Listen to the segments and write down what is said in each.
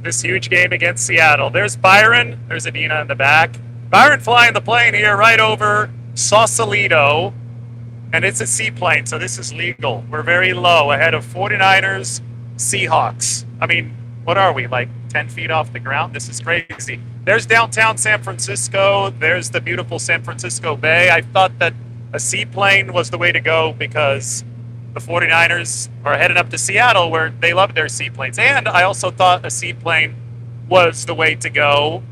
this huge game against Seattle. There's Byron. There's Adina in the back. Byron flying the plane here right over Sausalito, and it's a seaplane, so this is legal. We're very low, ahead of 49ers, Seahawks. I mean, what are we, like 10 feet off the ground? This is crazy. There's downtown San Francisco. There's the beautiful San Francisco Bay. I thought that a seaplane was the way to go because the 49ers are heading up to Seattle where they love their seaplanes. And I also thought a seaplane was the way to go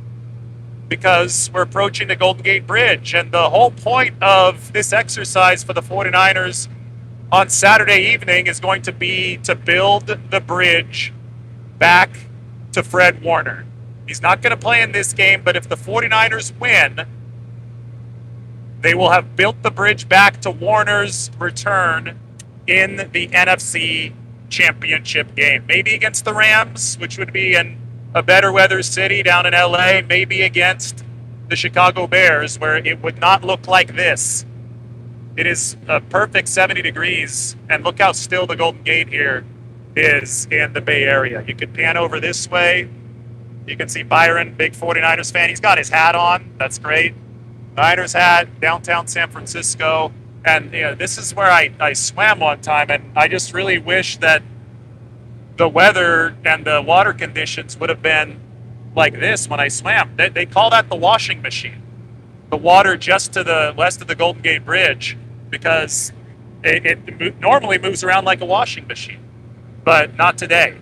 because we're approaching the Golden Gate Bridge. And the whole point of this exercise for the 49ers on Saturday evening is going to be to build the bridge back to Fred Warner. He's not going to play in this game, but if the 49ers win, they will have built the bridge back to Warner's return in the NFC Championship game. Maybe against the Rams, which would be in a better weather city down in LA, maybe against the Chicago Bears, where it would not look like this. It is a perfect 70 degrees, and look how still the Golden Gate here is in the Bay Area. You could pan over this way. You can see Byron, big 49ers fan. He's got his hat on. That's great. Niners hat, downtown San Francisco. And this is where I swam one time, and I just really wish that the weather and the water conditions would have been like this when I swam. They call that the washing machine. The water just to the west of the Golden Gate Bridge, because it normally moves around like a washing machine, but not today.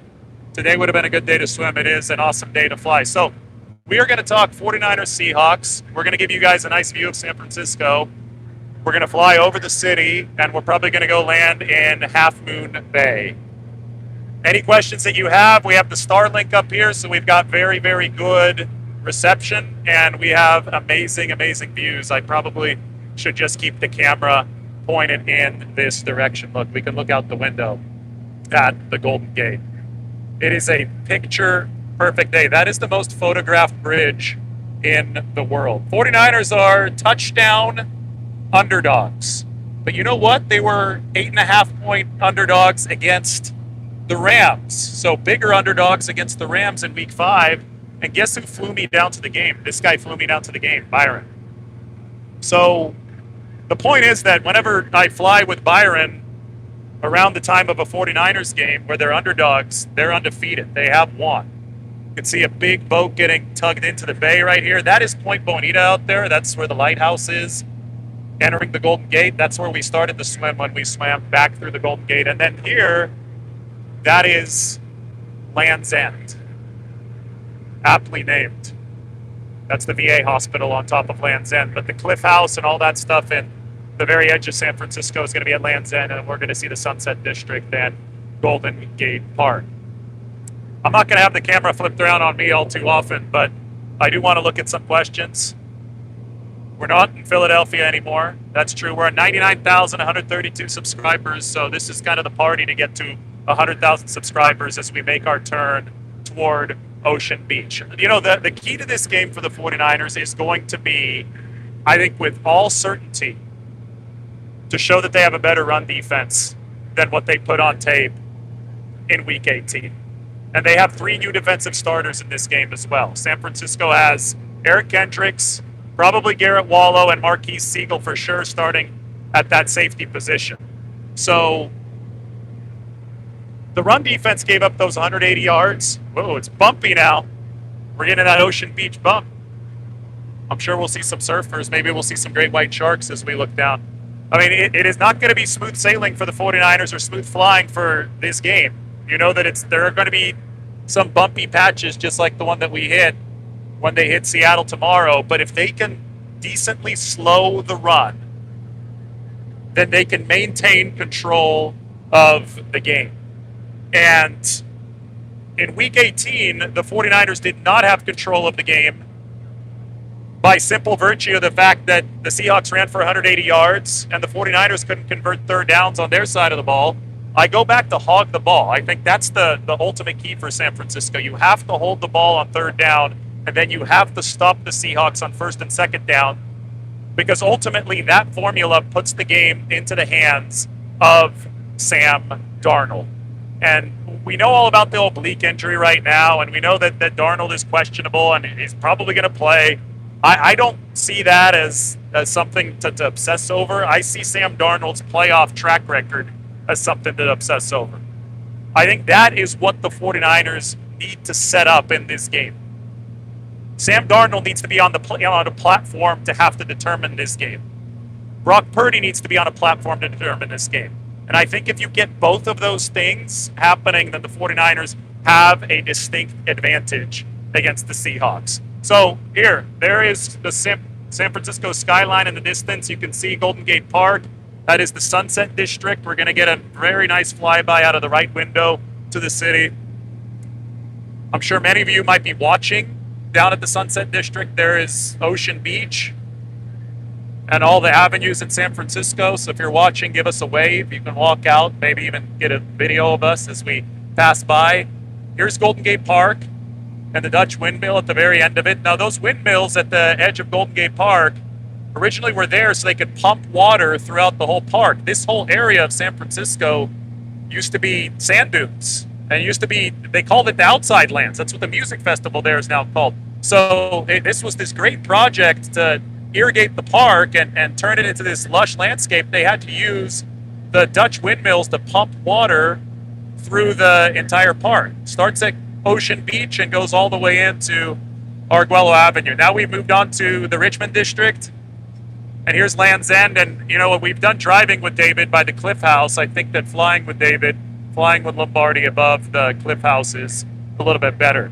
Today would have been a good day to swim. It is an awesome day to fly. So we are going to talk 49ers Seahawks. We're going to give you guys a nice view of San Francisco. We're going to fly over the city, and we're probably going to go land in Half Moon Bay. Any questions that you have, we have the Starlink up here, so we've got very, very good reception, and we have amazing, amazing views. I probably should just keep the camera pointed in this direction. Look, we can look out the window at the Golden Gate. It is a picture-perfect day. That is the most photographed bridge in the world. 49ers are touchdown underdogs. But you know what? They were 8.5-point underdogs against the Rams. So bigger underdogs against the Rams in week 5. And guess who flew me down to the game? This guy flew me down to the game, Byron. So the point is that whenever I fly with Byron around the time of a 49ers game where they're underdogs, they're undefeated. They have won. You can see a big boat getting tugged into the bay right here. That is Point Bonita out there. That's where the lighthouse is. Entering the Golden Gate, that's where we started the swim when we swam back through the Golden Gate. And then here, that is Land's End, aptly named. That's the VA hospital on top of Land's End. But the Cliff House and all that stuff in the very edge of San Francisco is going to be at Land's End, and we're going to see the Sunset District and Golden Gate Park. I'm not going to have the camera flipped around on me all too often, but I do want to look at some questions. We're not in Philadelphia anymore. That's true. We're at 99,132 subscribers, so this is kind of the party to get to 100,000 subscribers as we make our turn toward Ocean Beach. You know, the key to this game for the 49ers is going to be, I think with all certainty, to show that they have a better run defense than what they put on tape in Week 18. And they have 3 new defensive starters in this game as well. San Francisco has Eric Kendricks, probably Garrett Wallow, and Marquise Siegel for sure starting at that safety position. So the run defense gave up those 180 yards. Whoa, it's bumpy now. We're getting that Ocean Beach bump. I'm sure we'll see some surfers. Maybe we'll see some great white sharks as we look down. I mean, it is not going to be smooth sailing for the 49ers or smooth flying for this game. You know that there are going to be some bumpy patches just like the one that we hit when they hit Seattle tomorrow. But if they can decently slow the run, then they can maintain control of the game. And in Week 18, the 49ers did not have control of the game by simple virtue of the fact that the Seahawks ran for 180 yards and the 49ers couldn't convert third downs on their side of the ball. I go back to hog the ball. I think that's the ultimate key for San Francisco. You have to hold the ball on third down, and then you have to stop the Seahawks on first and second down, because ultimately that formula puts the game into the hands of Sam Darnold. And we know all about the oblique injury right now, and we know that Darnold is questionable and he's probably going to play. I don't see that as something to obsess over. I see Sam Darnold's playoff track record as something to obsess over. I think that is what the 49ers need to set up in this game. Sam Darnold needs to be on a platform to have to determine this game. Brock Purdy needs to be on a platform to determine this game. And I think if you get both of those things happening, then the 49ers have a distinct advantage against the Seahawks. So here, there is the San Francisco skyline in the distance. You can see Golden Gate Park. That is the Sunset District. We're going to get a very nice flyby out of the right window to the city. I'm sure many of you might be watching down at the Sunset District. There is Ocean Beach and all the avenues in San Francisco. So if you're watching, give us a wave. You can walk out, maybe even get a video of us as we pass by. Here's Golden Gate Park and the Dutch windmill at the very end of it. Now, those windmills at the edge of Golden Gate Park originally were there so they could pump water throughout the whole park. This whole area of San Francisco used to be sand dunes. And it used to be, they called it the Outside Lands. That's what the music festival there is now called. So this was this great project to irrigate the park and turn it into this lush landscape. They had to use the Dutch windmills to pump water through the entire park. Starts at Ocean Beach and goes all the way into Arguello Avenue. Now we've moved on to the Richmond District. And here's Land's End. And, you know, what we've done driving with David by the Cliff House, I think that flying with David, flying with Lombardi above the Cliff House is a little bit better.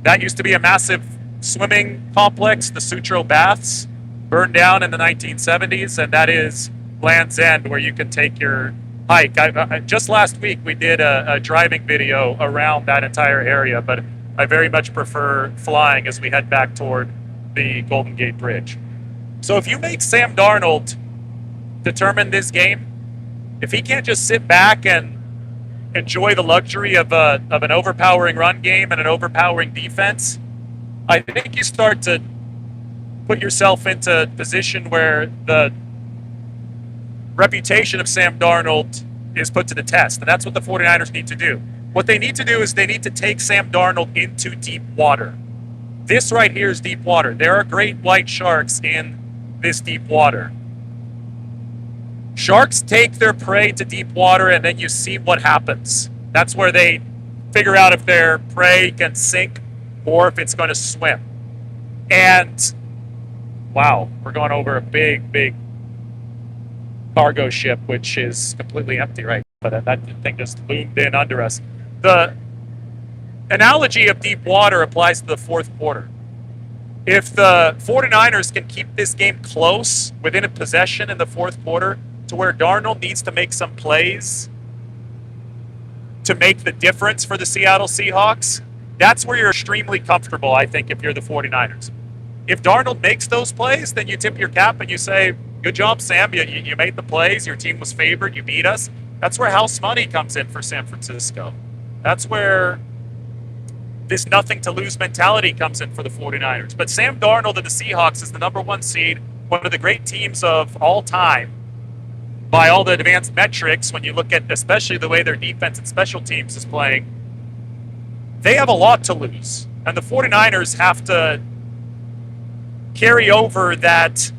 That used to be a massive swimming complex. The Sutro Baths burned down in the 1970s, and that is Land's End, where you can take your hike. Just last week, we did a driving video around that entire area, but I very much prefer flying as we head back toward the Golden Gate Bridge. So if you make Sam Darnold determine this game, if he can't just sit back and enjoy the luxury of an overpowering run game and an overpowering defense, I think you start to put yourself into a position where the reputation of Sam Darnold is put to the test. And that's what the 49ers need to do. What they need to do is they need to take Sam Darnold into deep water. This right here is deep water. There are great white sharks in this deep water. Sharks take their prey to deep water, and then you see what happens. That's where they figure out if their prey can sink or if it's going to swim. And, wow, we're going over a big, big cargo ship, which is completely empty, right? But that thing just loomed in under us. The analogy of deep water applies to the fourth quarter. If the 49ers can keep this game close within a possession in the fourth quarter to where Darnold needs to make some plays to make the difference for the Seattle Seahawks, that's where you're extremely comfortable, I think, if you're the 49ers. If Darnold makes those plays, then you tip your cap and you say, good job, Sam. You made the plays. Your team was favored. You beat us. That's where house money comes in for San Francisco. That's where this nothing-to-lose mentality comes in for the 49ers. But Sam Darnold and the Seahawks is the number one seed, one of the great teams of all time by all the advanced metrics when you look at especially the way their defense and special teams is playing. They have a lot to lose. And the 49ers have to carry over that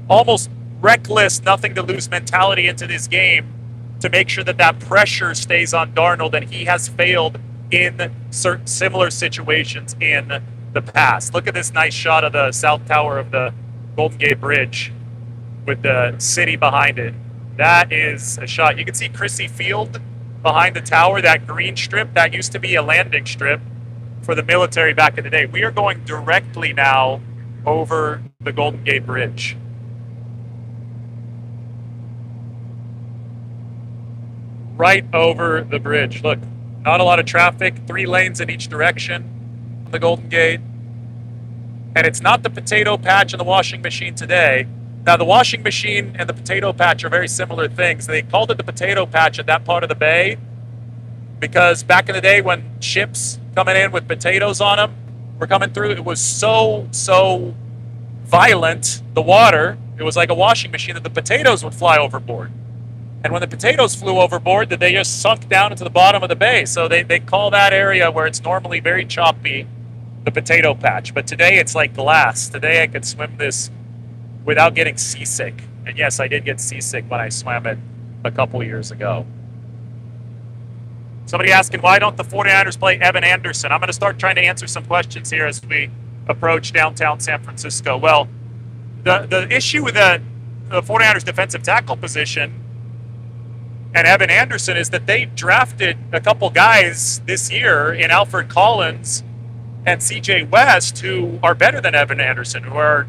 almost reckless, nothing-to-lose mentality into this game to make sure that that pressure stays on Darnold and he has failed in certain similar situations in the past. Look at this nice shot of the south tower of the Golden Gate Bridge with the city behind it. That is a shot. You can see Chrissy Field behind the tower, that green strip. That used to be a landing strip for the military back in the day. We are going directly now over the Golden Gate Bridge. Right over the bridge. Look, not a lot of traffic, 3 lanes in each direction on the Golden Gate. And it's not the potato patch and the washing machine today. Now, the washing machine and the potato patch are very similar things. They called it the potato patch at that part of the bay because back in the day when ships coming in with potatoes on them were coming through, it was so violent, the water, it was like a washing machine, that the potatoes would fly overboard. And when the potatoes flew overboard, they just sunk down into the bottom of the bay. So they call that area where it's normally very choppy the potato patch. But today it's like glass. Today I could swim this without getting seasick. And yes, I did get seasick when I swam it a couple years ago. Somebody asking, why don't the 49ers play Evan Anderson? I'm going to start trying to answer some questions here as we approach downtown San Francisco. Well, the issue with the 49ers defensive tackle position and Evan Anderson is that they drafted a couple guys this year in Alfred Collins and CJ West who are better than Evan Anderson, who are,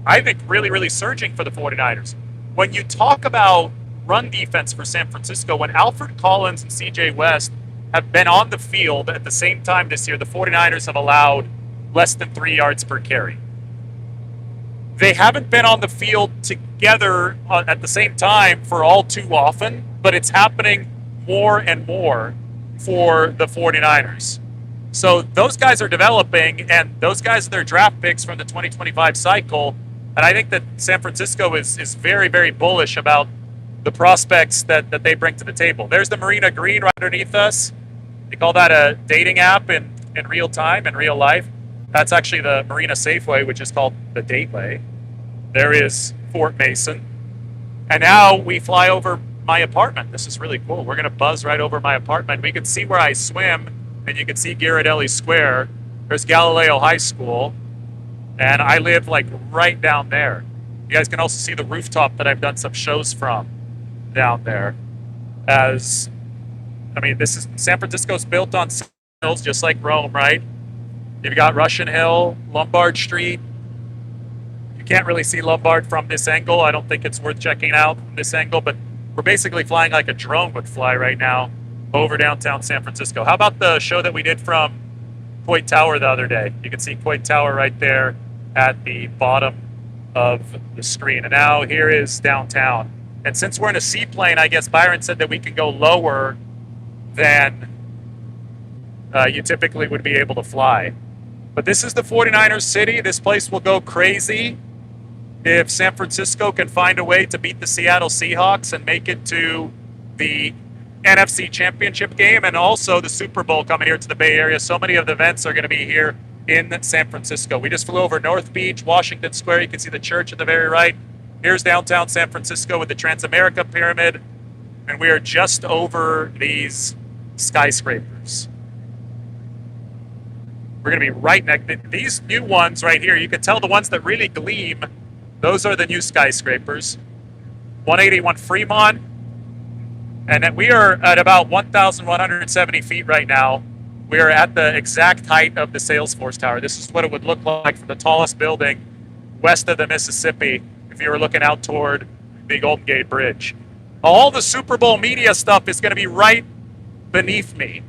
I think, really, really surging for the 49ers. When you talk about run defense for San Francisco, when Alfred Collins and CJ West have been on the field at the same time this year, the 49ers have allowed less than 3 yards per carry. They haven't been on the field together at the same time for all too often, but it's happening more and more for the 49ers. So those guys are developing, and those guys are their draft picks from the 2025 cycle. And I think that San Francisco is very, very bullish about the prospects that they bring to the table. There's the Marina Green right underneath us. They call that a dating app in real time, in real life. That's actually the Marina Safeway, which is called the Dateway. There is Fort Mason. And now we fly over my apartment. This is really cool. We're going to buzz right over my apartment. We can see where I swim, and you can see Ghirardelli Square. There's Galileo High School. And I live like right down there. You guys can also see the rooftop that I've done some shows from down there. This is San Francisco's built on hills, just like Rome, right? You've got Russian Hill, Lombard Street. You can't really see Lombard from this angle. I don't think it's worth checking out from this angle, but we're basically flying like a drone would fly right now over downtown San Francisco. How about the show that we did from Coit Tower the other day? You can see Coit Tower right there at the bottom of the screen. And now here is downtown. And since we're in a seaplane, I guess Byron said that we can go lower than you typically would be able to fly. But this is the 49ers city. This place will go crazy if San Francisco can find a way to beat the Seattle Seahawks and make it to the NFC Championship game and also the Super Bowl coming here to the Bay Area. So many of the events are going to be here in San Francisco. We just flew over North Beach, Washington Square. You can see the church at the very right. Here's downtown San Francisco with the Transamerica Pyramid. And we are just over these skyscrapers. We're going to be right next to these new ones right here. You can tell the ones that really gleam. Those are the new skyscrapers. 181 Fremont. And then we are at about 1,170 feet right now. We are at the exact height of the Salesforce Tower. This is what it would look like from the tallest building west of the Mississippi if you were looking out toward the Golden Gate Bridge. All the Super Bowl media stuff is going to be right beneath me.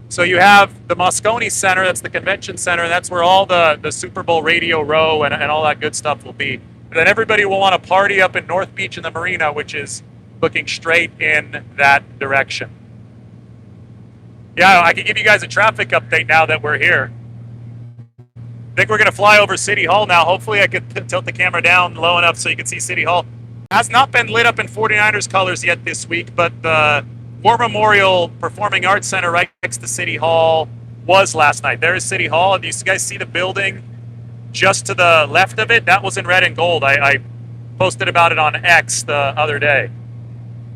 So you have the Moscone Center, that's the convention center, and that's where all the Super Bowl Radio Row and all that good stuff will be. And then everybody will want to party up in North Beach in the marina, which is looking straight in that direction. Yeah, I can give you guys a traffic update now that we're here. I think we're going to fly over City Hall now. Hopefully I can tilt the camera down low enough so you can see City Hall. It has not been lit up in 49ers colors yet this week, but the War Memorial Performing Arts Center right next to City Hall was last night. There is City Hall, and you guys see the building just to the left of it? That was in red and gold. I posted about it on X the other day.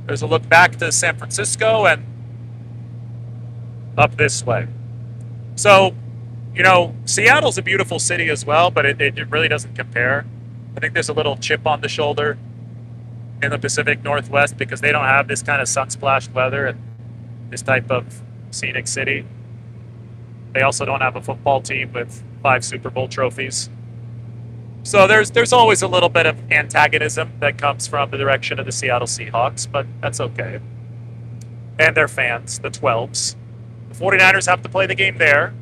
There's a look back to San Francisco and up this way. So, Seattle's a beautiful city as well, but it really doesn't compare. I think there's a little chip on the shoulder in the Pacific Northwest because they don't have this kind of sun-splashed weather and this type of scenic city. They also don't have a football team with 5 Super Bowl trophies. So there's always a little bit of antagonism that comes from the direction of the Seattle Seahawks, but that's okay. And their fans, the 12s. The 49ers have to play the game there.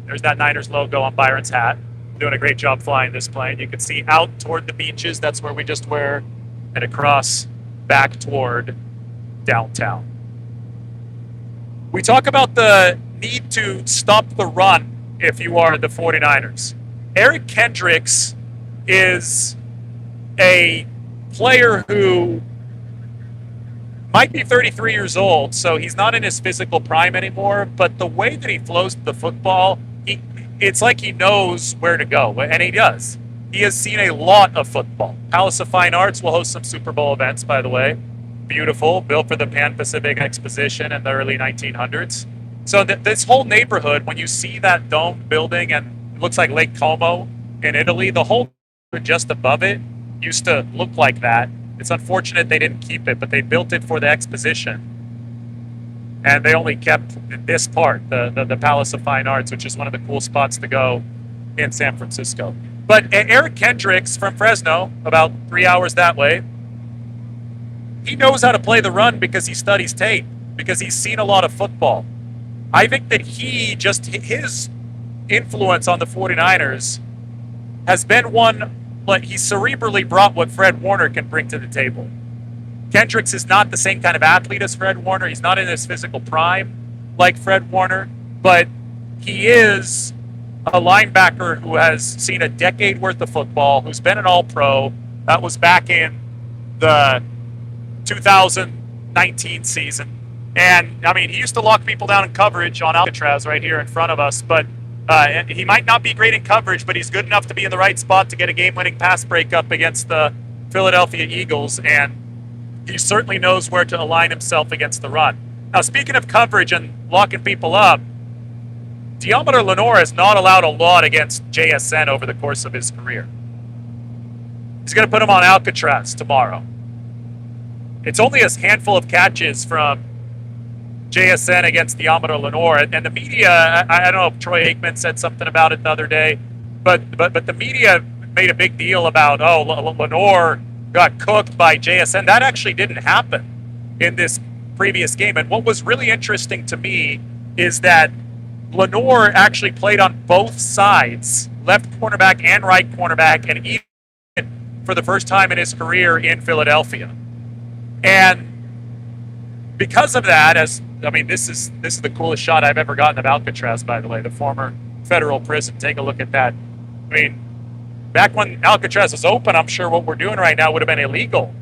There's that Niners logo on Byron's hat. Doing a great job flying this plane. You can see out toward the beaches, that's where we just were, and across back toward downtown. We talk about the need to stop the run if you are the 49ers. Eric Kendricks is a player who Might be 33 years old, so he's not in his physical prime anymore. But the way that he flows the football, it's like he knows where to go, and he does. He has seen a lot of football. Palace of Fine Arts will host some Super Bowl events, by the way. Beautiful, built for the Pan-Pacific Exposition in the early 1900s. So this whole neighborhood, when you see that domed building, and it looks like Lake Como in Italy, the whole just above it used to look like that. It's unfortunate they didn't keep it, but they built it for the exposition. And they only kept this part, the Palace of Fine Arts, which is one of the cool spots to go in San Francisco. But Eric Kendricks from Fresno, about 3 hours that way, he knows how to play the run because he studies tape, because he's seen a lot of football. I think that his influence on the 49ers has been one, like he cerebrally brought what Fred Warner can bring to the table. Kendricks is not the same kind of athlete as Fred Warner. He's not in his physical prime like Fred Warner, but he is a linebacker who has seen a decade worth of football, who's been an All-Pro. That was back in the 2019 season. And, I mean, he used to lock people down in coverage on Alcatraz right here in front of us, but he might not be great in coverage, but he's good enough to be in the right spot to get a game-winning pass breakup against the Philadelphia Eagles, and he certainly knows where to align himself against the run. Now, speaking of coverage and locking people up, Diomedar Lenoir has not allowed a lot against JSN over the course of his career. He's going to put him on Alcatraz tomorrow. It's only a handful of catches from JSN against Diomedar Lenoir, and the media, I don't know if Troy Aikman said something about it the other day, but the media made a big deal about, Lenoir got cooked by JSN. That actually didn't happen in this previous game. And what was really interesting to me is that Lenoir actually played on both sides, left cornerback and right cornerback, and even for the first time in his career in Philadelphia. And because of that, this is the coolest shot I've ever gotten of Alcatraz, by the way, the former federal prison. Take a look at that. I mean, back when Alcatraz was open, I'm sure what we're doing right now would have been illegal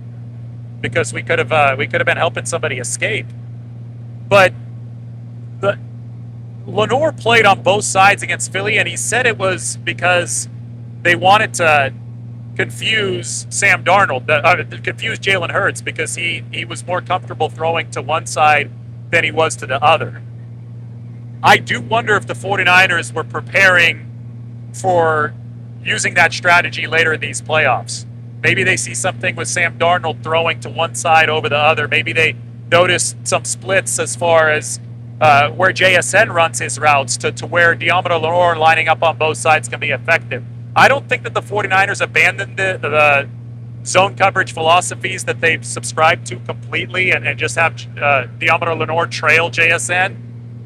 because we could have been helping somebody escape. But Lenoir played on both sides against Philly, and he said it was because they wanted to confuse Sam Darnold, confuse Jalen Hurts, because he was more comfortable throwing to one side than he was to the other. I do wonder if the 49ers were preparing for using that strategy later in these playoffs. Maybe they see something with Sam Darnold throwing to one side over the other. Maybe they notice some splits as far as where JSN runs his routes to where Diomedar Lenoir lining up on both sides can be effective. I don't think that the 49ers abandoned the zone coverage philosophies that they've subscribed to completely and just have Diomedar Lenoir trail JSN.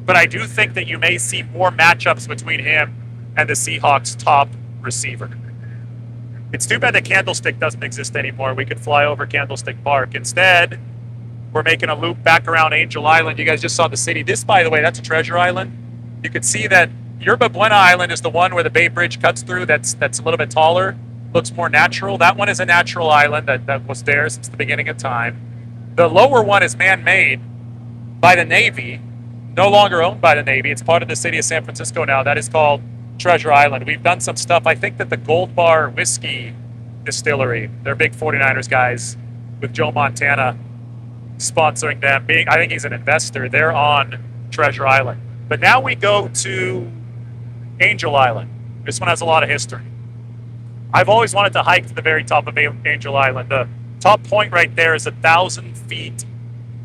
But I do think that you may see more matchups between him and the Seahawks' top receiver. It's too bad that Candlestick doesn't exist anymore. We could fly over Candlestick Park. Instead, we're making a loop back around Angel Island. You guys just saw the city. This, by the way, that's a treasure island. You can see that Yerba Buena Island is the one where the Bay Bridge cuts through. That's a little bit taller, looks more natural. That one is a natural island that was there since the beginning of time. The lower one is man-made by the Navy, no longer owned by the Navy. It's part of the city of San Francisco now. That is called Treasure Island. We've done some stuff. I think that the Gold Bar Whiskey Distillery, they're big 49ers guys with Joe Montana sponsoring them. I think he's an investor. They're on Treasure Island. But now we go to Angel Island. This one has a lot of history. I've always wanted to hike to the very top of Angel Island. The top point right there is 1,000 feet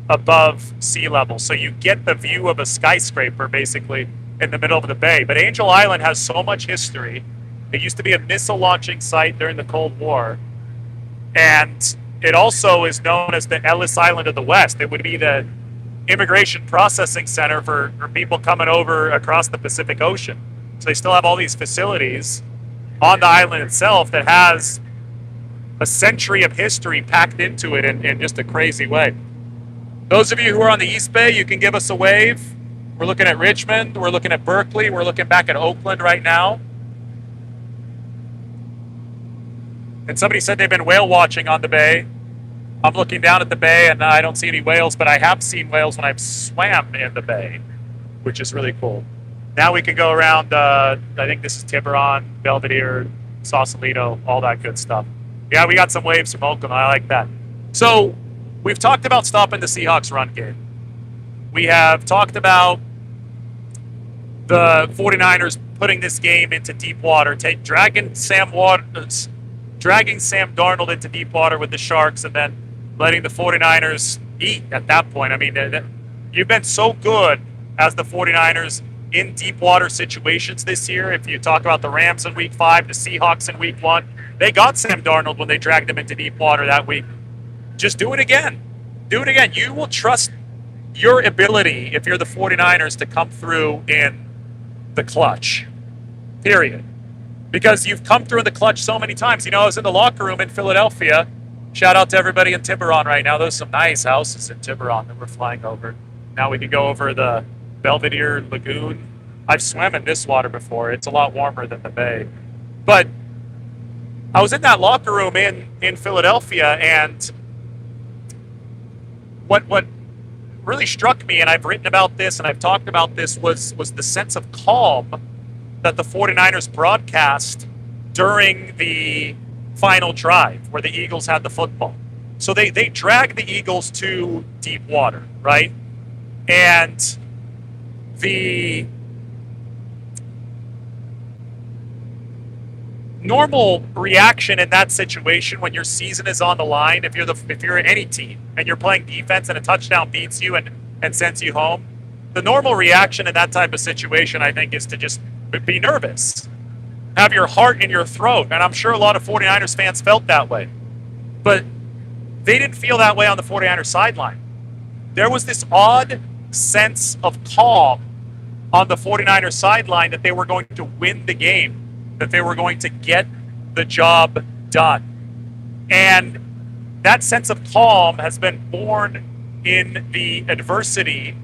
above sea level. So you get the view of a skyscraper basically in the middle of the bay. But Angel Island has so much history. It used to be a missile launching site during the Cold War. And it also is known as the Ellis Island of the West. It would be the immigration processing center for people coming over across the Pacific Ocean. So they still have all these facilities on the island itself that has a century of history packed into it in just a crazy way. Those of you who are on the East Bay, you can give us a wave. We're looking at Richmond. We're looking at Berkeley. We're looking back at Oakland right now. And somebody said they've been whale watching on the bay. I'm looking down at the bay and I don't see any whales, but I have seen whales when I've swam in the bay, which is really cool. Now we can go around, I think this is Tiburon, Belvedere, Sausalito, all that good stuff. Yeah, we got some waves from Oakland. I like that. So we've talked about stopping the Seahawks run game. We have talked about the 49ers putting this game into deep water, dragging Sam Darnold into deep water with the Sharks, and then letting the 49ers eat at that point. I mean, you've been so good as the 49ers in deep water situations this year. If you talk about the Rams in week 5, the Seahawks in week 1, they got Sam Darnold when they dragged him into deep water that week. Just do it again. Do it again. You will trust your ability, if you're the 49ers, to come through in the clutch, period. Because you've come through in the clutch so many times. You know, I was in the locker room in Philadelphia. Shout out to everybody in Tiburon right now. There's some nice houses in Tiburon that we're flying over. Now we can go over the Belvedere Lagoon. I've swam in this water before. It's a lot warmer than the bay. But I was in that locker room in Philadelphia, and what really struck me, and I've written about this and I've talked about this, was the sense of calm that the 49ers broadcast during the final drive where the Eagles had the football. So they dragged the Eagles to deep water, right? And the normal reaction in that situation when your season is on the line, if you're any team and you're playing defense and a touchdown beats you and sends you home, the normal reaction in that type of situation, I think, is to just be nervous, have your heart in your throat. And I'm sure a lot of 49ers fans felt that way. But they didn't feel that way on the 49ers sideline. There was this odd sense of calm on the 49ers sideline that they were going to win the game, that they were going to get the job done. And that sense of calm has been born in the adversity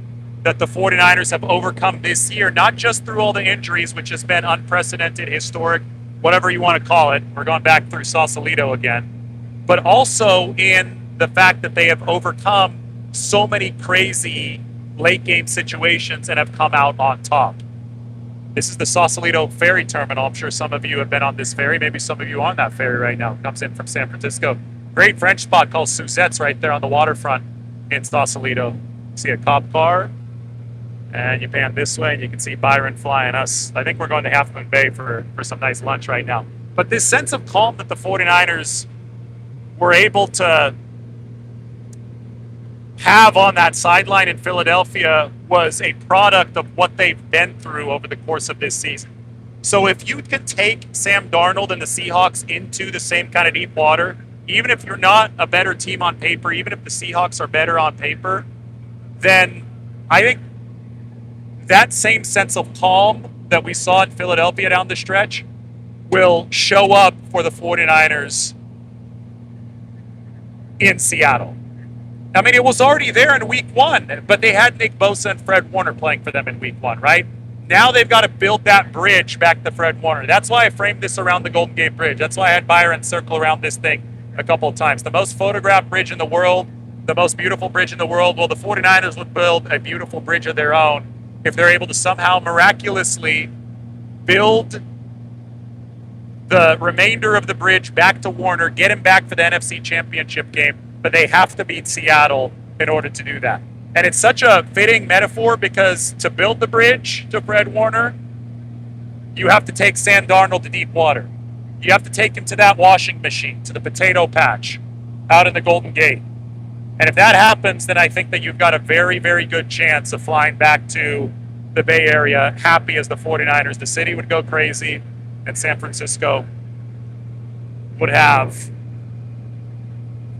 that the 49ers have overcome this year, not just through all the injuries, which has been unprecedented, historic, whatever you want to call it. We're going back through Sausalito again. But also in the fact that they have overcome so many crazy late game situations and have come out on top. This is the Sausalito ferry terminal. I'm sure some of you have been on this ferry. Maybe some of you are on that ferry right now. It comes in from San Francisco. Great French spot called Suzette's right there on the waterfront in Sausalito. See a cop car, and you pan this way, and you can see Byron flying us. I think we're going to Half Moon Bay for some nice lunch right now. But this sense of calm that the 49ers were able to have on that sideline in Philadelphia was a product of what they've been through over the course of this season. So if you can take Sam Darnold and the Seahawks into the same kind of deep water, even if you're not a better team on paper, even if the Seahawks are better on paper, then I think that same sense of calm that we saw in Philadelphia down the stretch will show up for the 49ers in Seattle. I mean, it was already there in week 1, but they had Nick Bosa and Fred Warner playing for them in week 1, right? Now they've got to build that bridge back to Fred Warner. That's why I framed this around the Golden Gate Bridge. That's why I had Byron circle around this thing a couple of times. The most photographed bridge in the world, the most beautiful bridge in the world. Well, the 49ers would build a beautiful bridge of their own if they're able to somehow miraculously build the remainder of the bridge back to Warner, get him back for the NFC Championship game. But they have to beat Seattle in order to do that. And it's such a fitting metaphor because to build the bridge to Fred Warner, you have to take Sam Darnold to deep water. You have to take him to that washing machine, to the potato patch out in the Golden Gate. And if that happens, then I think that you've got a very, very good chance of flying back to the Bay Area happy as the 49ers. The city would go crazy, and San Francisco would have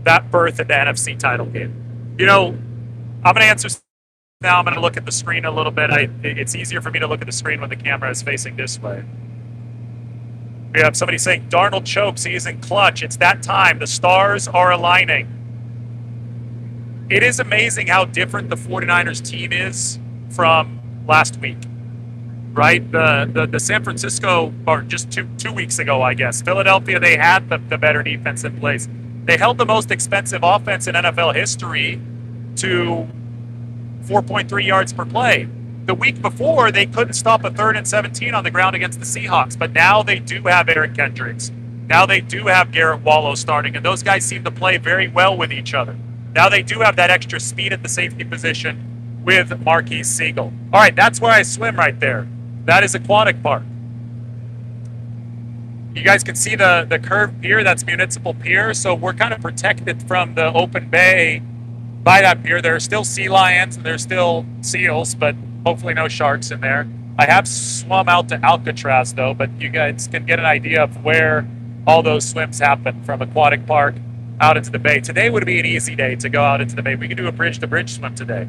that berth at the NFC title game. You know, I'm going to answer now. I'm going to look at the screen a little bit. It's easier for me to look at the screen when the camera is facing this way. We have somebody saying, Darnold chokes. He isn't clutch. It's that time. The stars are aligning. It is amazing how different the 49ers team is from last week, right? The San Francisco, or just two weeks ago, I guess. Philadelphia, they had the better defense in place. They held the most expensive offense in NFL history to 4.3 yards per play. The week before, they couldn't stop a 3rd and 17 on the ground against the Seahawks, but now they do have Eric Kendricks. Now they do have Garrett Wallow starting, and those guys seem to play very well with each other. Now they do have that extra speed at the safety position with Marquise Siegel. All right, that's where I swim right there. That is Aquatic Park. You guys can see the curved pier. That's Municipal Pier. So we're kind of protected from the open bay by that pier. There are still sea lions and there's still seals, but hopefully no sharks in there. I have swum out to Alcatraz, though, but you guys can get an idea of where all those swims happen from Aquatic Park out into the bay. Today would be an easy day to go out into the bay. We could do a bridge-to-bridge swim today.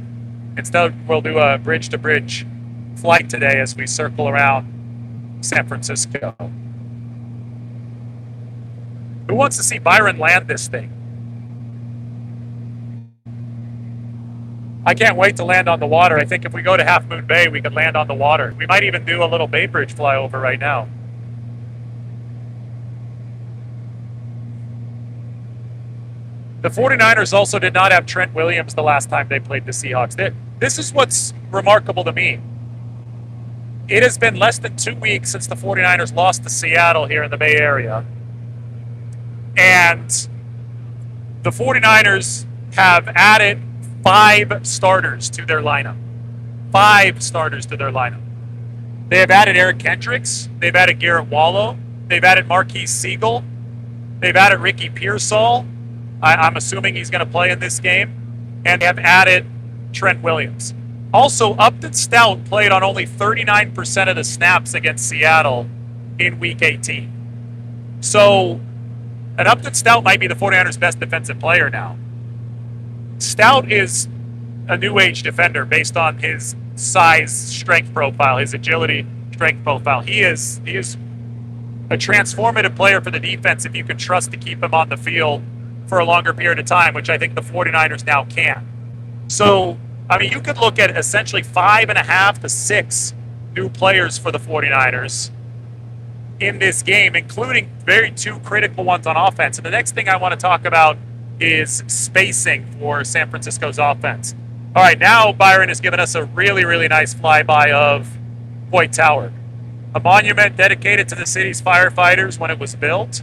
Instead, we'll do a bridge-to-bridge flight today as we circle around San Francisco. Who wants to see Byron land this thing? I can't wait to land on the water. I think if we go to Half Moon Bay, we could land on the water. We might even do a little Bay Bridge flyover right now. The 49ers also did not have Trent Williams the last time they played the Seahawks. This is what's remarkable to me. It has been less than 2 weeks since the 49ers lost to Seattle here in the Bay Area. And the 49ers have added 5 starters to their lineup. 5 starters to their lineup. They have added Eric Kendricks. They've added Garrett Wallow. They've added Marquise Siegel. They've added Ricky Pearsall. I'm assuming he's going to play in this game. And they have added Trent Williams. Also, Upton Stout played on only 39% of the snaps against Seattle in Week 18. So, and Upton Stout might be the 49ers' best defensive player now. Stout is a new age defender based on his size, strength profile, his agility, strength profile. He is a transformative player for the defense if you can trust to keep him on the field for a longer period of time, which I think the 49ers now can. So, I mean, you could look at essentially 5.5 to 6 new players for the 49ers in this game, including very 2 critical ones on offense. And the next thing I want to talk about is spacing for San Francisco's offense. All right, now Byron has given us a really, really nice flyby of Hoyt Tower, a monument dedicated to the city's firefighters when it was built.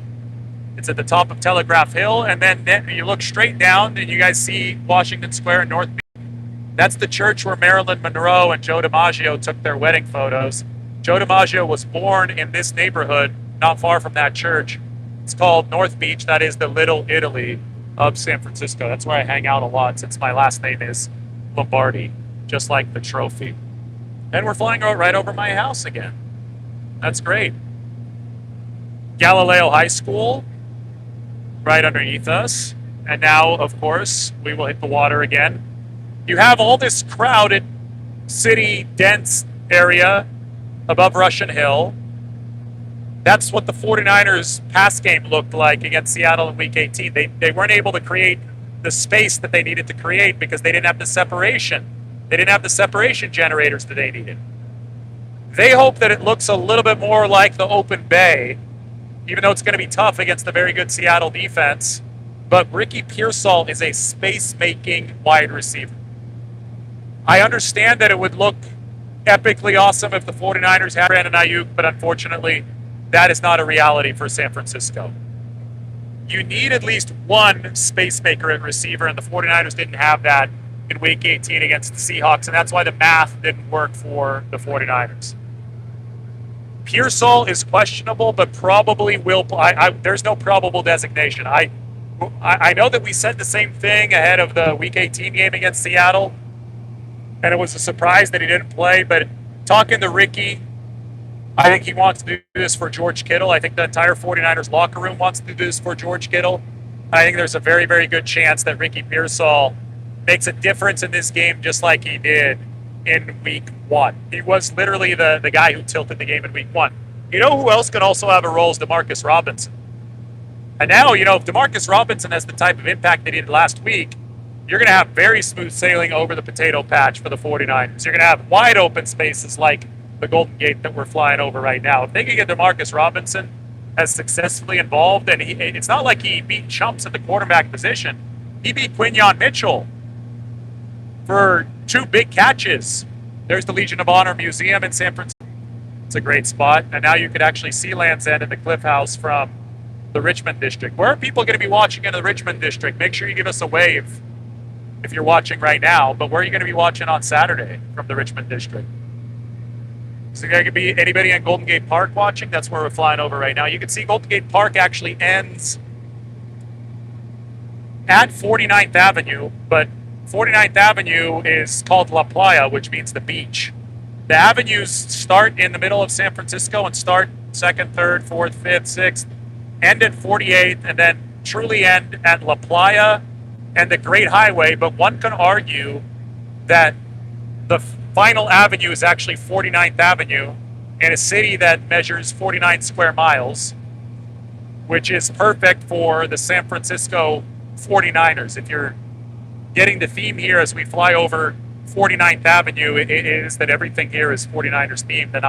It's at the top of Telegraph Hill, and then you look straight down and you guys see Washington Square in North Beach. That's the church where Marilyn Monroe and Joe DiMaggio took their wedding photos. Joe DiMaggio was born in this neighborhood, not far from that church. It's called North Beach. That is the Little Italy of San Francisco. That's where I hang out a lot since my last name is Lombardi, just like the trophy. And we're flying right over my house again. That's great. Galileo High School, right underneath us. And now, of course, we will hit the water again. You have all this crowded city, dense area above Russian Hill. That's what the 49ers pass game looked like against Seattle in Week 18. They weren't able to create the space that they needed to create because they didn't have the separation. They didn't have the separation generators that they needed. They hope that it looks a little bit more like the open bay, even though it's going to be tough against the very good Seattle defense. But Ricky Pearsall is a space-making wide receiver. I understand that it would look epically awesome if the 49ers had Brandon Ayuk, but unfortunately, that is not a reality for San Francisco. You need at least one space maker at receiver, and the 49ers didn't have that in Week 18 against the Seahawks, and that's why the math didn't work for the 49ers. Pearsall is questionable, but probably will play. There's no probable designation. I know that we said the same thing ahead of the Week 18 game against Seattle, and it was a surprise that he didn't play, but talking to Ricky, I think he wants to do this for George Kittle. I think the entire 49ers locker room wants to do this for George Kittle. I think there's a very, very good chance that Ricky Pearsall makes a difference in this game just like he did in Week 1. He was literally the guy who tilted the game in Week 1. You know who else can also have a role is Demarcus Robinson. And now, if Demarcus Robinson has the type of impact that he did last week, you're going to have very smooth sailing over the potato patch for the 49ers. You're going to have wide open spaces like the Golden Gate that we're flying over right now. If they can get Demarcus Robinson, has successfully involved, and it's not like he beat chumps at the quarterback position. He beat Quinyon Mitchell for 2 big catches. There's the Legion of Honor Museum in San Francisco. It's a great spot. And now you could actually see Land's End and the Cliff House from the Richmond District. Where are people going to be watching in the Richmond District? Make sure you give us a wave if you're watching right now. But where are you going to be watching on Saturday from the Richmond District? So there could be anybody in Golden Gate Park watching. That's where we're flying over right now. You can see Golden Gate Park actually ends at 49th Avenue, but 49th Avenue is called La Playa, which means the beach. The avenues start in the middle of San Francisco and start 2nd, 3rd, 4th, 5th, 6th, end at 48th, and then truly end at La Playa and the Great Highway. But one can argue that the final avenue is actually 49th Avenue in a city that measures 49 square miles, which is perfect for the San Francisco 49ers. If you're getting the theme here as we fly over 49th Avenue, it is that everything here is 49ers themed, and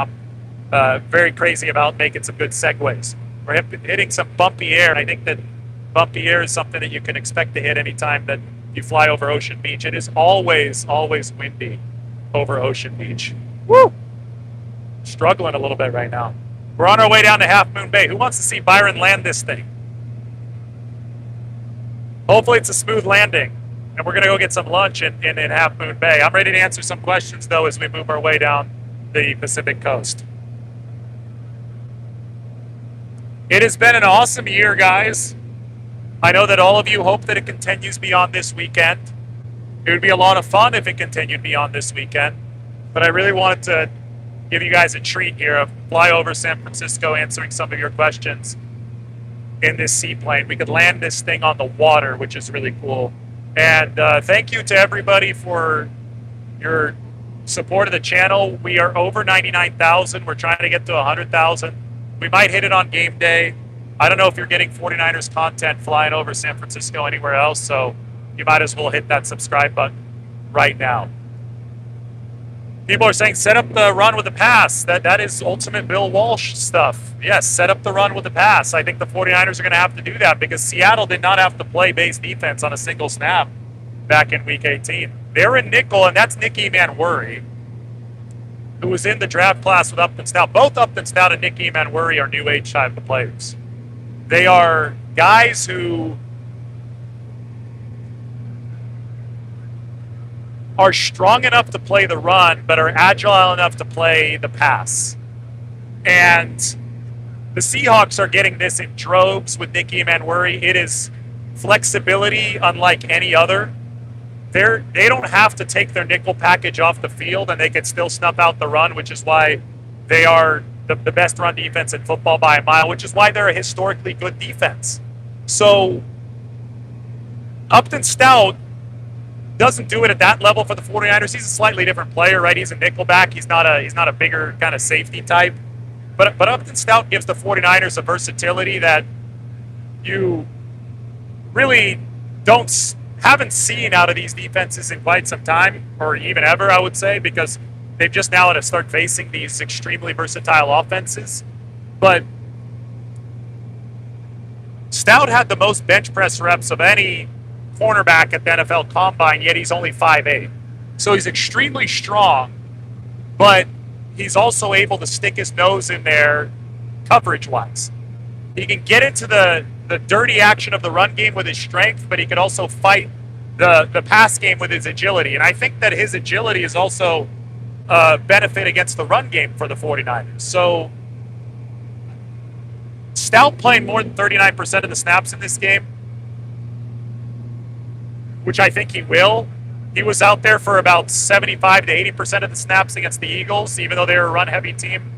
I'm very crazy about making some good segues. We're hitting some bumpy air, and I think that bumpy air is something that you can expect to hit anytime that you fly over Ocean Beach. It is always, always windy over Ocean Beach. Woo! Struggling a little bit right now. We're on our way down to Half Moon Bay. Who wants to see Byron land this thing? Hopefully it's a smooth landing. And we're going to go get some lunch in Half Moon Bay. I'm ready to answer some questions, though, as we move our way down the Pacific coast. It has been an awesome year, guys. I know that all of you hope that it continues beyond this weekend. It would be a lot of fun if it continued beyond this weekend. But I really wanted to give you guys a treat here of fly over San Francisco, answering some of your questions in this seaplane. We could land this thing on the water, which is really cool. And thank you to everybody for your support of the channel. We are over 99,000. We're trying to get to 100,000. We might hit it on game day. I don't know if you're getting 49ers content flying over San Francisco anywhere else, so you might as well hit that subscribe button right now. People are saying, set up the run with the pass. That is ultimate Bill Walsh stuff. Yes, set up the run with the pass. I think the 49ers are going to have to do that because Seattle did not have to play base defense on a single snap back in Week 18. They're in nickel, and that's Nicky Manworry, who was in the draft class with Upton Stout. Both Upton Stout and Nicky Manworry are new age type of players. They are guys who are strong enough to play the run, but are agile enough to play the pass. And the Seahawks are getting this in droves with Nicky Manworry. It is flexibility unlike any other. They don't have to take their nickel package off the field, and they can still snuff out the run, which is why they are the best run defense in football by a mile, which is why they're a historically good defense. So Upton Stout doesn't do it at that level for the 49ers. He's a slightly different player, right? He's a nickelback. He's not a bigger kind of safety type. But Upton Stout gives the 49ers a versatility that you really haven't seen out of these defenses in quite some time, or even ever, I would say, because they've just now had to start facing these extremely versatile offenses. But Stout had the most bench press reps of any cornerback at the NFL Combine, yet he's only 5'8". So he's extremely strong, but he's also able to stick his nose in there coverage-wise. He can get into the dirty action of the run game with his strength, but he can also fight the pass game with his agility. And I think that his agility is also a benefit against the run game for the 49ers. So Stout playing more than 39% of the snaps in this game, which I think he will. He was out there for about 75 to 80% of the snaps against the Eagles, even though they're a run-heavy team.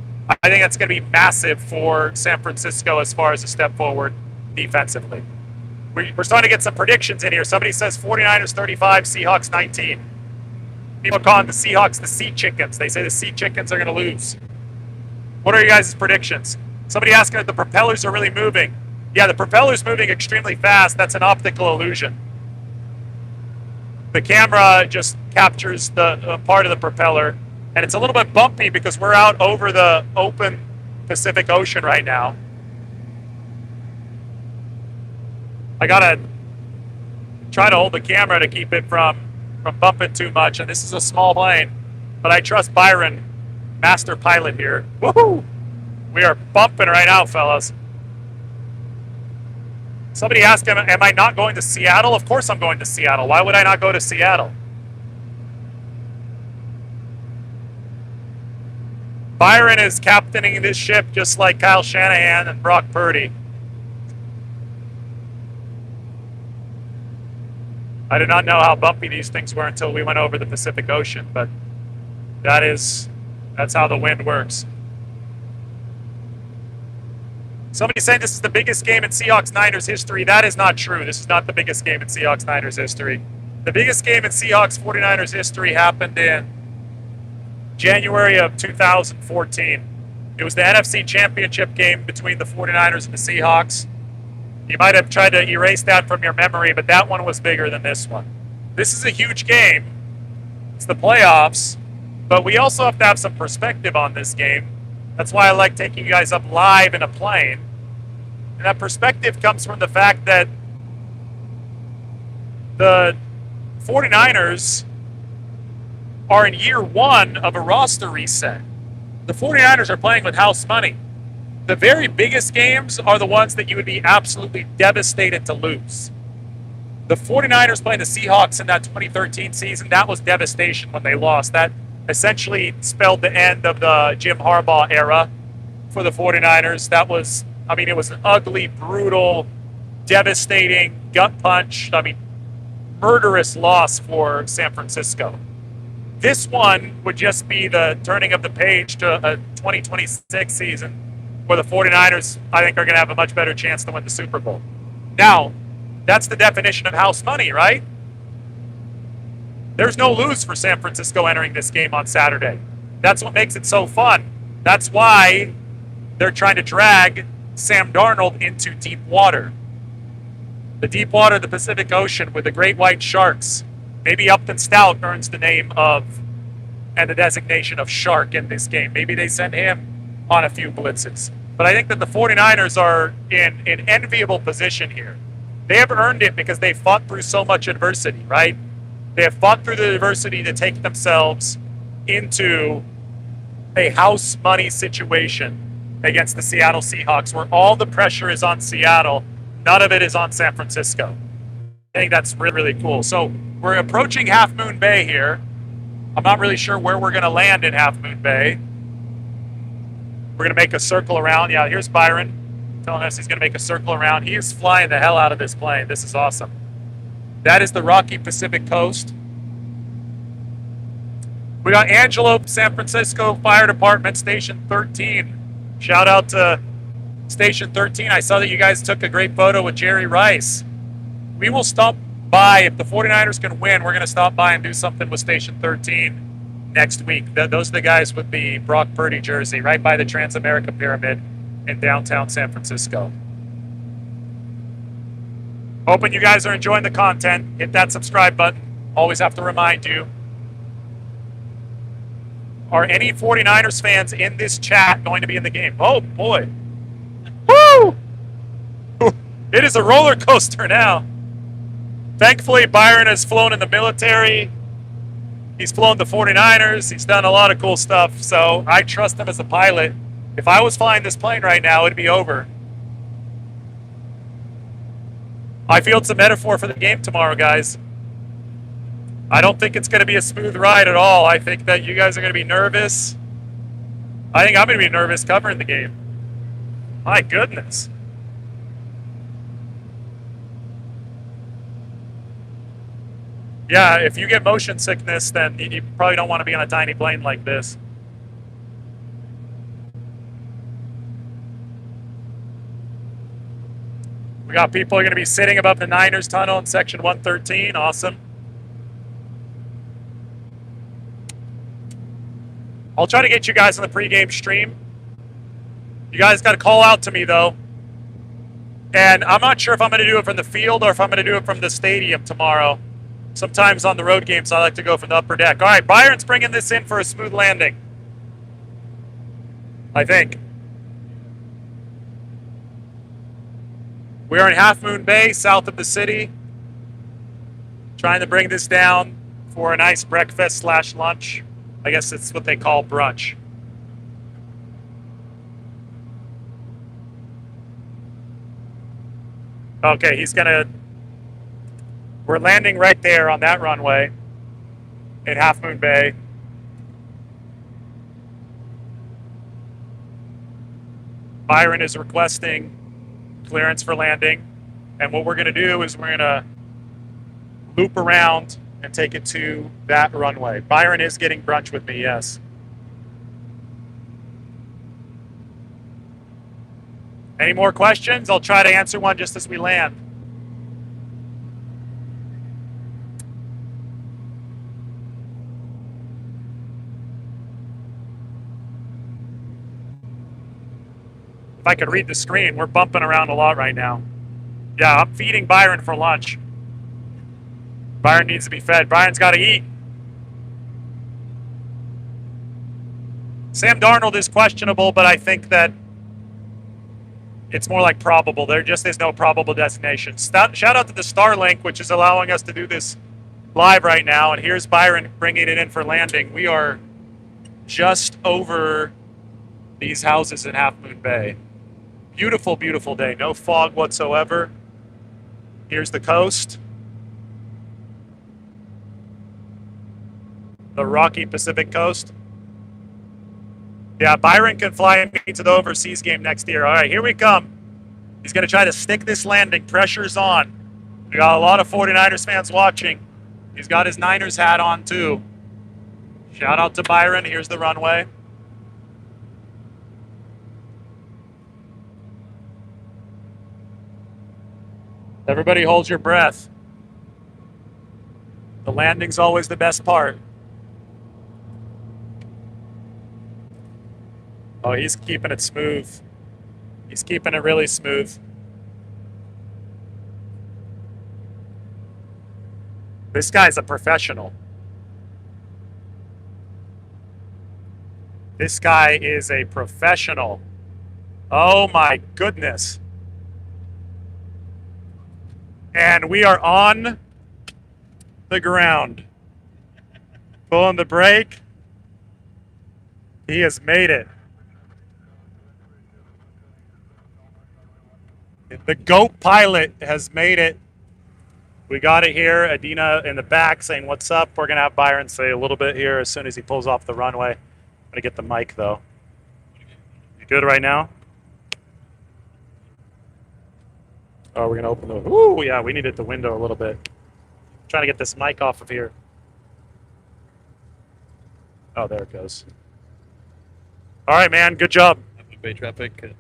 I think that's going to be massive for San Francisco as far as a step forward defensively. We're starting to get some predictions in here. Somebody says 49ers 35, Seahawks 19. People calling the Seahawks the Sea Chickens. They say the Sea Chickens are going to lose. What are your guys' predictions? Somebody asking if the propellers are really moving. Yeah, the propeller's moving extremely fast. That's an optical illusion. The camera just captures the part of the propeller, and it's a little bit bumpy because we're out over the open Pacific Ocean right now. I gotta try to hold the camera to keep it from bumping too much. And this is a small plane, but I trust Byron, master pilot here. Woohoo! We are bumping right now, fellas. Somebody asked him, am I not going to Seattle? Of course I'm going to Seattle. Why would I not go to Seattle? Byron is captaining this ship just like Kyle Shanahan and Brock Purdy. I did not know how bumpy these things were until we went over the Pacific Ocean, but that's how the wind works. Somebody's saying this is the biggest game in Seahawks-Niners history. That is not true. This is not the biggest game in Seahawks-Niners history. The biggest game in Seahawks-49ers history happened in January of 2014. It was the NFC Championship game between the 49ers and the Seahawks. You might have tried to erase that from your memory, but that one was bigger than this one. This is a huge game. It's the playoffs, but we also have to have some perspective on this game. That's why I like taking you guys up live in a plane. And that perspective comes from the fact that the 49ers are in year one of a roster reset. The 49ers are playing with house money. The very biggest games are the ones that you would be absolutely devastated to lose. The 49ers playing the Seahawks in that 2013 season, that was devastation when they lost. That essentially spelled the end of the Jim Harbaugh era for the 49ers. That was, it was an ugly, brutal, devastating, gut punch, murderous loss for San Francisco. This one would just be the turning of the page to a 2026 season where the 49ers, I think, are going to have a much better chance to win the Super Bowl. Now, that's the definition of house money, right? There's no lose for San Francisco entering this game on Saturday. That's what makes it so fun. That's why they're trying to drag Sam Darnold into deep water. The deep water of the Pacific Ocean with the great white sharks. Maybe Upton Stout earns the name of and the designation of shark in this game. Maybe they send him on a few blitzes. But I think that the 49ers are in an enviable position here. They have earned it because they fought through so much adversity, right? They have fought through the adversity to take themselves into a house money situation against the Seattle Seahawks where all the pressure is on Seattle. None of it is on San Francisco. I think that's really, really cool. So we're approaching Half Moon Bay here. I'm not really sure where we're going to land in Half Moon Bay. We're going to make a circle around. Yeah, here's Byron telling us he's going to make a circle around. He is flying the hell out of this plane. This is awesome. That is the Rocky Pacific Coast. We got Antelope, San Francisco Fire Department, Station 13. Shout out to Station 13. I saw that you guys took a great photo with Jerry Rice. We will stop by. If the 49ers can win, we're going to stop by and do something with Station 13 next week. Those are the guys with the Brock Purdy jersey right by the Transamerica Pyramid in downtown San Francisco. Hoping you guys are enjoying the content. Hit that subscribe button. Always have to remind you. Are any 49ers fans in this chat going to be in the game? Oh, boy. Woo! It is a roller coaster now. Thankfully, Byron has flown in the military. He's flown the 49ers. He's done a lot of cool stuff, so I trust him as a pilot. If I was flying this plane right now, it'd be over. I feel it's a metaphor for the game tomorrow, guys. I don't think it's going to be a smooth ride at all. I think that you guys are going to be nervous. I think I'm going to be nervous covering the game. My goodness. Yeah, if you get motion sickness, then you probably don't want to be on a tiny plane like this. We got people who are going to be sitting above the Niners tunnel in section 113. Awesome. I'll try to get you guys on the pregame stream. You guys got to call out to me, though. And I'm not sure if I'm going to do it from the field or if I'm going to do it from the stadium tomorrow. Sometimes on the road games, I like to go from the upper deck. All right, Byron's bringing this in for a smooth landing. I think. We're in Half Moon Bay, south of the city. Trying to bring this down for a nice breakfast / lunch. I guess it's what they call brunch. Okay, we're landing right there on that runway in Half Moon Bay. Byron is requesting clearance for landing. And what we're going to do is we're going to loop around and take it to that runway. Byron is getting brunch with me, yes. Any more questions? I'll try to answer one just as we land. If I could read the screen, we're bumping around a lot right now. Yeah, I'm feeding Byron for lunch. Byron needs to be fed. Byron's got to eat. Sam Darnold is questionable, but I think that it's more like probable. There just is no probable destination. Shout out to the Starlink, which is allowing us to do this live right now. And here's Byron bringing it in for landing. We are just over these houses in Half Moon Bay. Beautiful, beautiful day. No fog whatsoever. Here's the coast. The rocky Pacific coast. Yeah, Byron can fly me to the overseas game next year. All right, here we come. He's going to try to stick this landing. Pressure's on. We got a lot of 49ers fans watching. He's got his Niners hat on, too. Shout out to Byron. Here's the runway. Everybody hold your breath. The landing's always the best part. Oh, he's keeping it smooth. He's keeping it really smooth. This guy's a professional. This guy is a professional. Oh my goodness. And we are on the ground. Pulling the brake. He has made it. The GOAT pilot has made it. We got it here. Adina in the back saying, what's up? We're going to have Byron say a little bit here as soon as he pulls off the runway. I'm going to get the mic, though. You good right now? Oh, we're going to open the... Ooh, yeah, we needed the window a little bit. I'm trying to get this mic off of here. Oh, there it goes. All right, man. Good job. Bay traffic.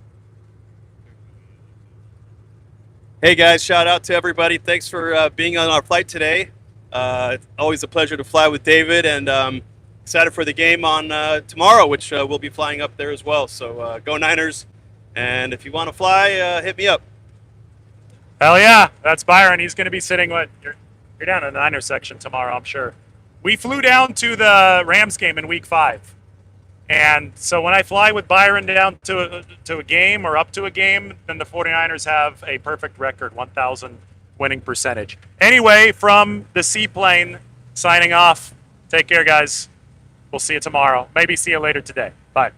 Hey, guys. Shout out to everybody. Thanks for being on our flight today. It's always a pleasure to fly with David, and excited for the game on tomorrow, which we'll be flying up there as well. So go Niners. And if you want to fly, hit me up. Hell yeah, that's Byron. He's going to be sitting with you're down in the Niners section tomorrow, I'm sure. We flew down to the Rams game in week 5. And so when I fly with Byron down to a game or up to a game, then the 49ers have a perfect record, 1,000 winning percentage. Anyway, from the seaplane, signing off. Take care, guys. We'll see you tomorrow. Maybe see you later today. Bye.